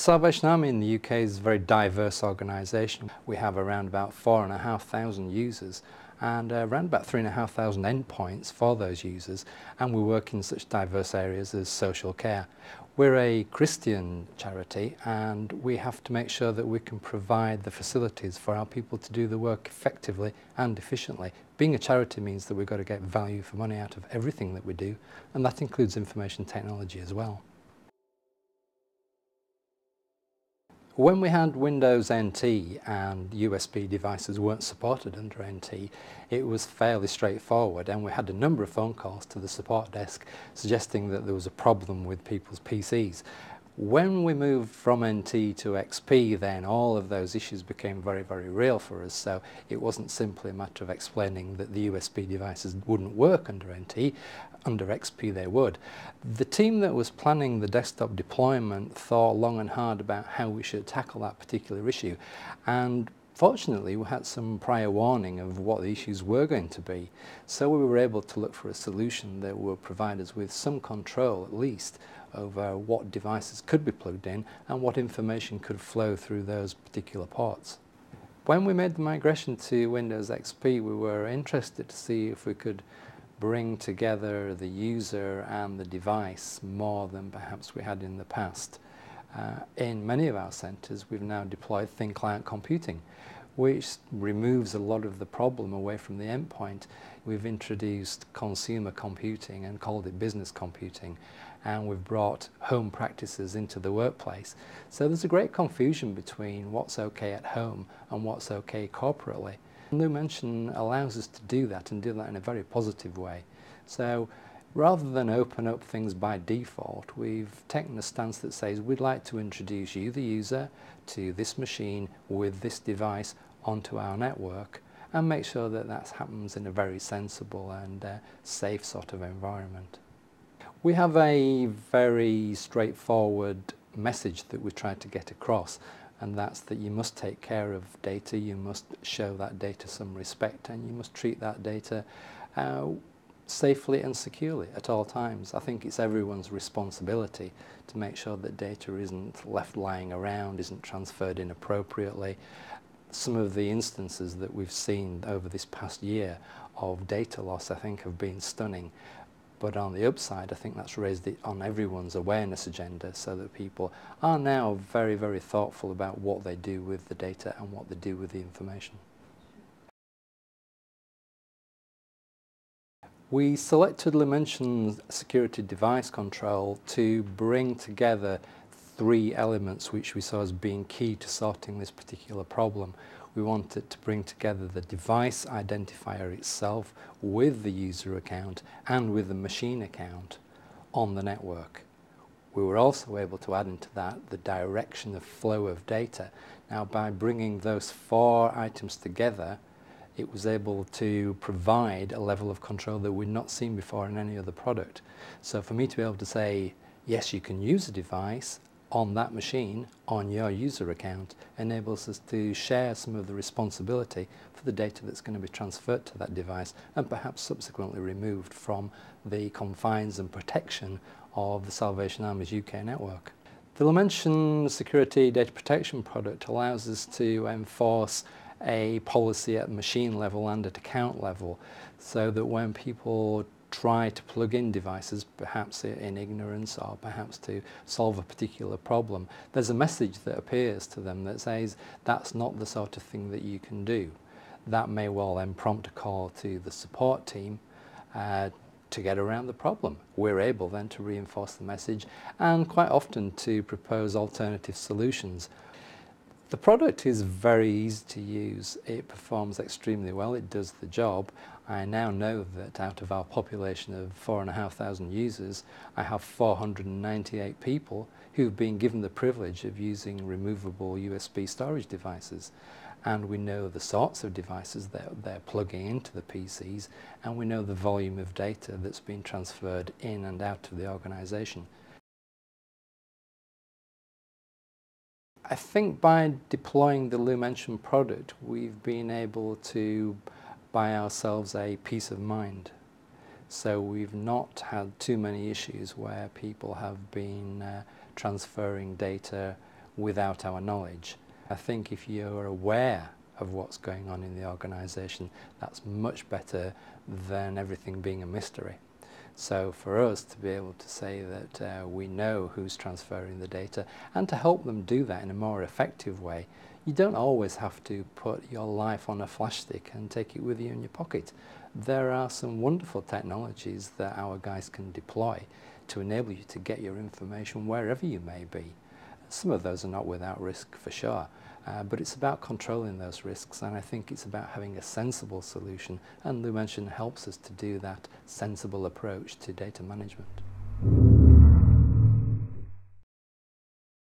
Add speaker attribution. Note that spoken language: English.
Speaker 1: Salvation Army in the UK is a very diverse organisation. We have around about 4,500 users and around about 3,500 endpoints for those users, and we work in such diverse areas as social care. We're a Christian charity and we have to make sure that we can provide the facilities for our people to do the work effectively and efficiently. Being a charity means that we've got to get value for money out of everything that we do, and that includes information technology as well. When we had Windows NT and USB devices weren't supported under NT, it was fairly straightforward, and we had a number of phone calls to the support desk suggesting that there was a problem with people's PCs. When we moved from NT to XP, then all of those issues became very, very real for us. So it wasn't simply a matter of explaining that the USB devices wouldn't work under NT. Under XP they would. The team that was planning the desktop deployment thought long and hard about how we should tackle that particular issue, and fortunately we had some prior warning of what the issues were going to be, so we were able to look for a solution that would provide us with some control at least over what devices could be plugged in and what information could flow through those particular ports. When we made the migration to Windows XP, we were interested to see if we could bring together the user and the device more than perhaps we had in the past. In many of our centres we've now deployed thin client computing, which removes a lot of the problem away from the endpoint. We've introduced consumer computing and called it business computing, and we've brought home practices into the workplace. So there's a great confusion between what's okay at home and what's okay corporately. Lumension allows us to do that, and do that in a very positive way. So rather than open up things by default, we've taken a stance that says we'd like to introduce you, the user, to this machine with this device onto our network, and make sure that that happens in a very sensible and safe sort of environment. We have a very straightforward message that we try to get across, and that's that you must take care of data, you must show that data some respect, and you must treat that data safely and securely at all times. I think it's everyone's responsibility to make sure that data isn't left lying around, isn't transferred inappropriately. Some of the instances that we've seen over this past year of data loss, I think, have been stunning. But on the upside, I think that's raised it on everyone's awareness agenda, so that people are now very, very thoughtful about what they do with the data and what they do with the information. We selected Lumension Security Device Control to bring together three elements which we saw as being key to sorting this particular problem. We wanted to bring together the device identifier itself with the user account and with the machine account on the network. We were also able to add into that the direction of flow of data. Now, by bringing those four items together, it was able to provide a level of control that we'd not seen before in any other product. So for me to be able to say, yes, you can use a device on that machine, on your user account, enables us to share some of the responsibility for the data that's going to be transferred to that device and perhaps subsequently removed from the confines and protection of the Salvation Army's UK network. The Lumension Security Data Protection product allows us to enforce a policy at machine level and at account level, so that when people try to plug in devices, perhaps in ignorance or perhaps to solve a particular problem, there's a message that appears to them that says that's not the sort of thing that you can do. That may well then prompt a call to the support team to get around the problem. We're able then to reinforce the message and quite often to propose alternative solutions. The product is very easy to use. It performs extremely well. It does the job. I now know that out of our population of 4,500 users, I have 498 people who've been given the privilege of using removable USB storage devices. And we know the sorts of devices that they're plugging into the PCs, and we know the volume of data that's been transferred in and out of the organisation. I think by deploying the Lumension product, we've been able to buy ourselves a peace of mind. So we've not had too many issues where people have been transferring data without our knowledge. I think if you're aware of what's going on in the organisation, that's much better than everything being a mystery. So for us to be able to say that we know who's transferring the data and to help them do that in a more effective way, you don't always have to put your life on a flash stick and take it with you in your pocket. There are some wonderful technologies that our guys can deploy to enable you to get your information wherever you may be. Some of those are not without risk for sure, but it's about controlling those risks, and I think it's about having a sensible solution, and Lumension helps us to do that sensible approach to data management.